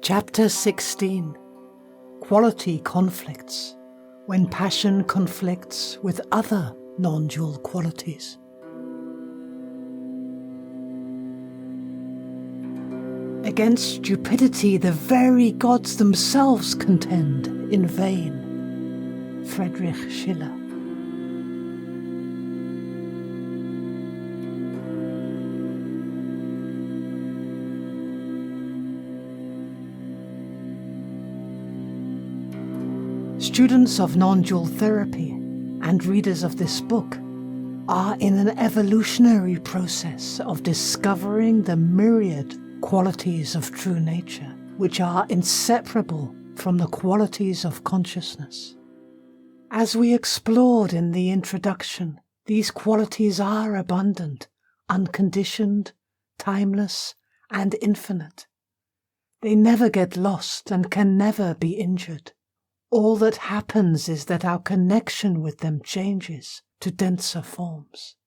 Chapter 16. Quality conflicts, when passion conflicts with other non-dual qualities. Against stupidity the very gods themselves contend in vain. Friedrich Schiller. Students of non-dual therapy and readers of this book are in an evolutionary process of discovering the myriad qualities of true nature, which are inseparable from the qualities of consciousness. As we explored in the introduction, these qualities are abundant, unconditioned, timeless, and infinite. They never get lost and can never be injured. All that happens is that our connection with them changes to denser forms.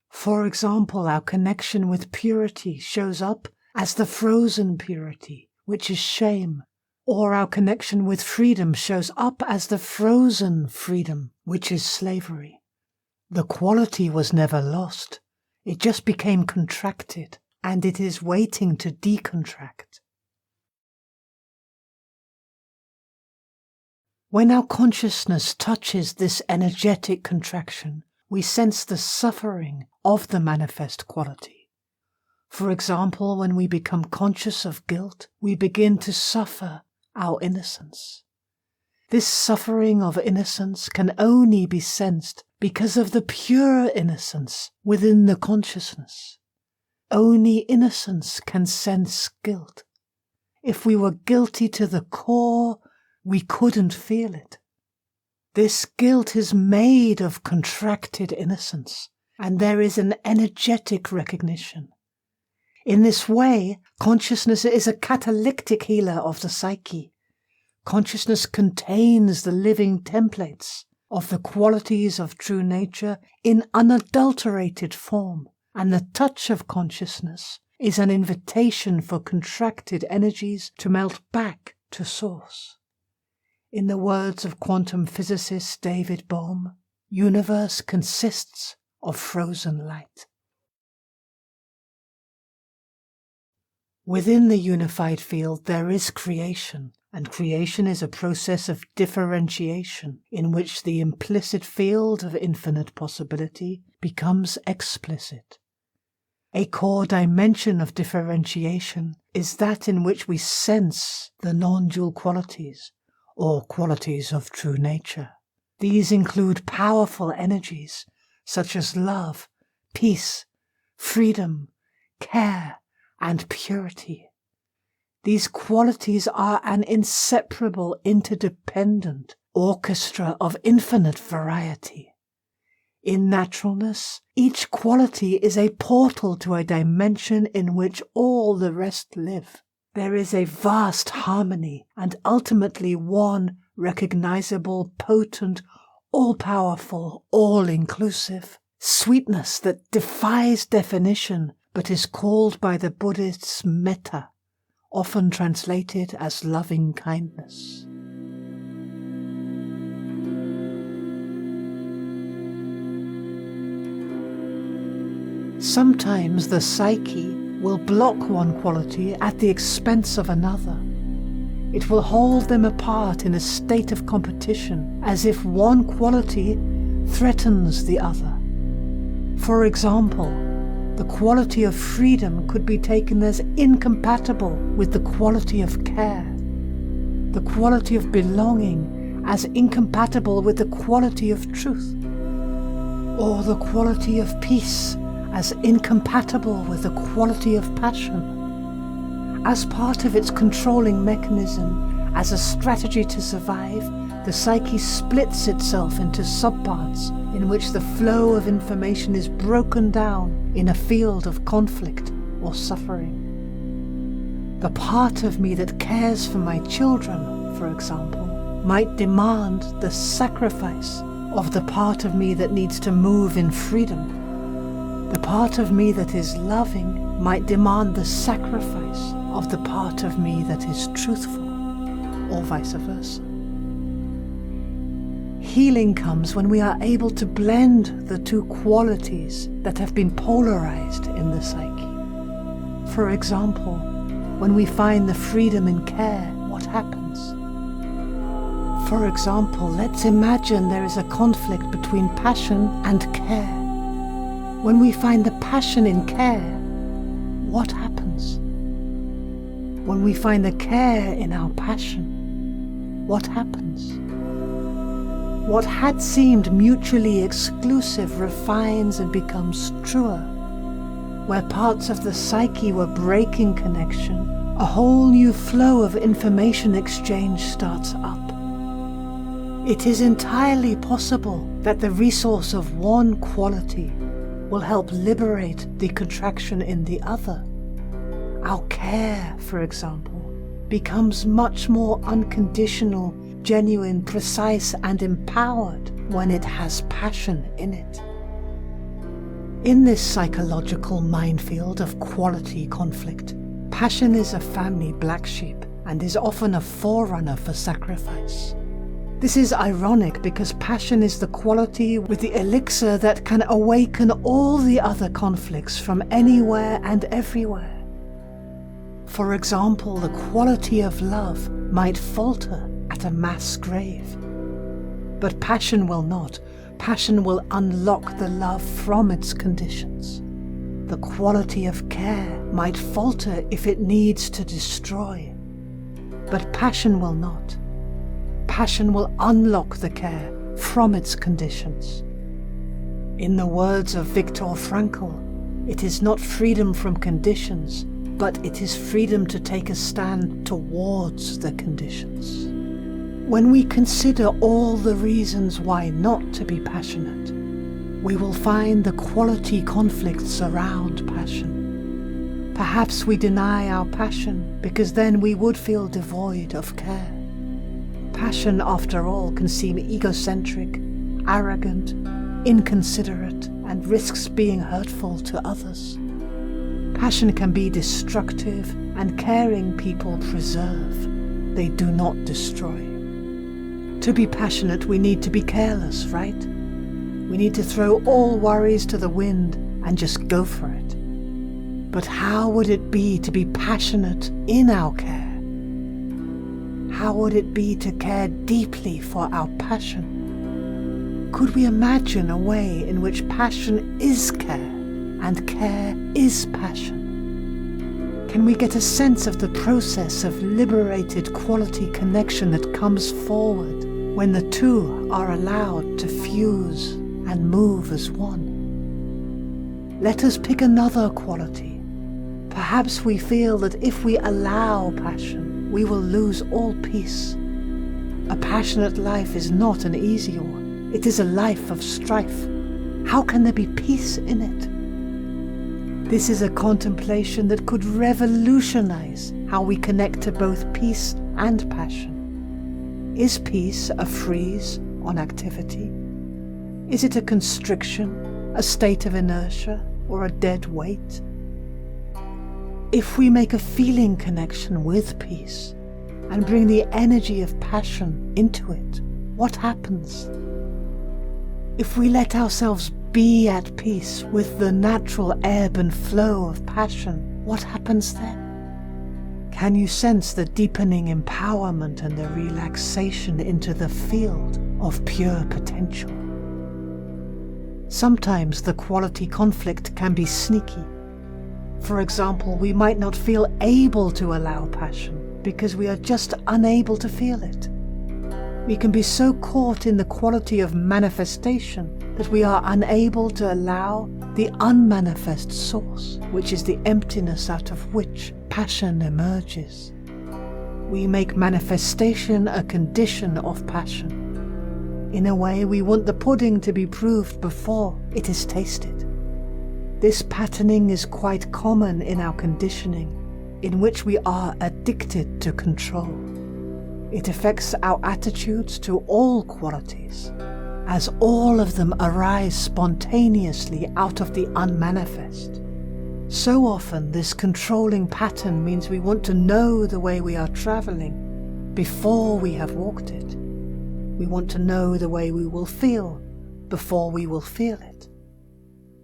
For example, our connection with purity shows up as the frozen purity, which is shame, or our connection with freedom shows up as the frozen freedom, which is slavery. The quality was never lost. It just became contracted, and it is waiting to decontract. When our consciousness touches this energetic contraction, we sense the suffering of the manifest quality. For example, when we become conscious of guilt, we begin to suffer our innocence. This suffering of innocence can only be sensed because of the pure innocence within the consciousness. Only innocence can sense guilt. If we were guilty to the core, we couldn't feel it. This guilt is made of contracted innocence, and there is an energetic recognition. In this way, consciousness is a catalytic healer of the psyche. Consciousness contains the living templates of the qualities of true nature in unadulterated form, and the touch of consciousness is an invitation for contracted energies to melt back to source. In the words of quantum physicist David Bohm, universe consists of frozen light. Within the unified field there is creation, and creation is a process of differentiation in which the implicit field of infinite possibility becomes explicit. A core dimension of differentiation is that in which we sense the non-dual qualities, or qualities of true nature. These include powerful energies such as love, peace, freedom, care, and purity. These qualities are an inseparable, interdependent orchestra of infinite variety. In naturalness, each quality is a portal to a dimension in which all the rest live. There is a vast harmony and ultimately one recognizable, potent, all-powerful, all-inclusive sweetness that defies definition but is called by the Buddhists metta, often translated as loving kindness. Sometimes the psyche will block one quality at the expense of another. It will hold them apart in a state of competition, as if one quality threatens the other. For example, the quality of freedom could be taken as incompatible with the quality of care, the quality of belonging as incompatible with the quality of truth, or the quality of peace as incompatible with the quality of passion. As part of its controlling mechanism, as a strategy to survive, the psyche splits itself into subparts in which the flow of information is broken down in a field of conflict or suffering. The part of me that cares for my children, for example, might demand the sacrifice of the part of me that needs to move in freedom. The part of me that is loving might demand the sacrifice of the part of me that is truthful, or vice versa. Healing comes when we are able to blend the two qualities that have been polarized in the psyche. For example, when we find the freedom in care, what happens? For example, let's imagine there is a conflict between passion and care. When we find the passion in care, what happens? When we find the care in our passion, what happens? What had seemed mutually exclusive refines and becomes truer. Where parts of the psyche were breaking connection, a whole new flow of information exchange starts up. It is entirely possible that the resource of one quality will help liberate the contraction in the other. Our care, for example, becomes much more unconditional, genuine, precise, and empowered when it has passion in it. In this psychological minefield of quality conflict, passion is a family black sheep and is often a forerunner for sacrifice. This is ironic because passion is the quality with the elixir that can awaken all the other conflicts from anywhere and everywhere. For example, the quality of love might falter at a mass grave. But passion will not. Passion will unlock the love from its conditions. The quality of care might falter if it needs to destroy. But passion will not. Passion will unlock the care from its conditions. In the words of Viktor Frankl, it is not freedom from conditions, but it is freedom to take a stand towards the conditions. When we consider all the reasons why not to be passionate, we will find the quality conflicts around passion. Perhaps we deny our passion because then we would feel devoid of care. Passion, after all, can seem egocentric, arrogant, inconsiderate, and risks being hurtful to others. Passion can be destructive, and caring people preserve. They do not destroy. To be passionate, we need to be careless, right? We need to throw all worries to the wind and just go for it. But how would it be to be passionate in our care? How would it be to care deeply for our passion? Could we imagine a way in which passion is care and care is passion? Can we get a sense of the process of liberated quality connection that comes forward when the two are allowed to fuse and move as one? Let us pick another quality. Perhaps we feel that if we allow passion, we will lose all peace. A passionate life is not an easy one. It is a life of strife. How can there be peace in it? This is a contemplation that could revolutionize how we connect to both peace and passion. Is peace a freeze on activity? Is it a constriction, a state of inertia, or a dead weight? If we make a feeling connection with peace and bring the energy of passion into it, what happens? If we let ourselves be at peace with the natural ebb and flow of passion, what happens then? Can you sense the deepening empowerment and the relaxation into the field of pure potential? Sometimes the quality conflict can be sneaky. For example, we might not feel able to allow passion because we are just unable to feel it. We can be so caught in the quality of manifestation that we are unable to allow the unmanifest source, which is the emptiness out of which passion emerges. We make manifestation a condition of passion. In a way, we want the pudding to be proved before it is tasted. This patterning is quite common in our conditioning, in which we are addicted to control. It affects our attitudes to all qualities, as all of them arise spontaneously out of the unmanifest. So often this controlling pattern means we want to know the way we are traveling before we have walked it. We want to know the way we will feel before we will feel it.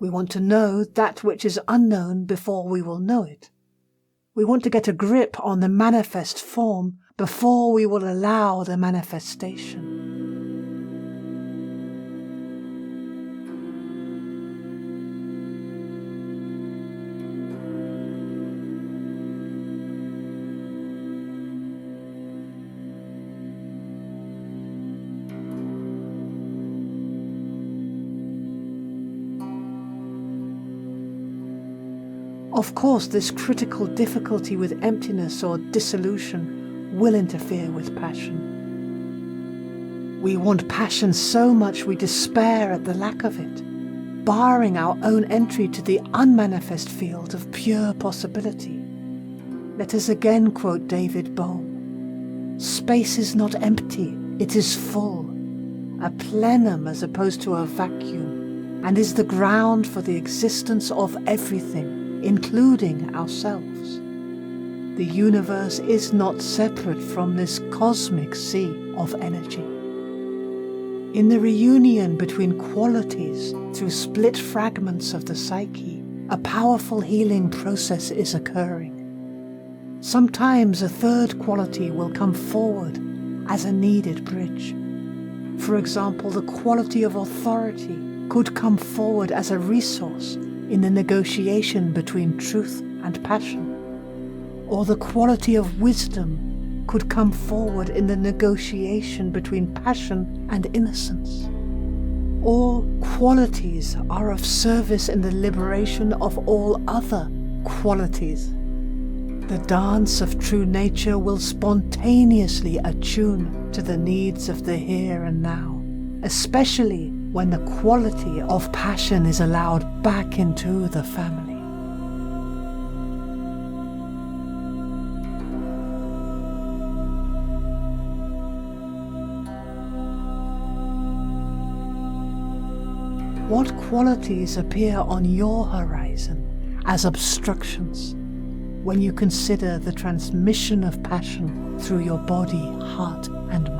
We want to know that which is unknown before we will know it. We want to get a grip on the manifest form before we will allow the manifestation. Of course, this critical difficulty with emptiness or dissolution will interfere with passion. We want passion so much we despair at the lack of it, barring our own entry to the unmanifest field of pure possibility. Let us again quote David Bohm. Space is not empty, it is full, a plenum as opposed to a vacuum, and is the ground for the existence of everything, including ourselves. The universe is not separate from this cosmic sea of energy. In the reunion between qualities through split fragments of the psyche, a powerful healing process is occurring. Sometimes a third quality will come forward as a needed bridge. For example, the quality of authority could come forward as a resource in the negotiation between truth and passion, or the quality of wisdom could come forward in the negotiation between passion and innocence. All qualities are of service in the liberation of all other qualities. The dance of true nature will spontaneously attune to the needs of the here and now, especially when the quality of passion is allowed back into the family. What qualities appear on your horizon as obstructions when you consider the transmission of passion through your body, heart, and mind?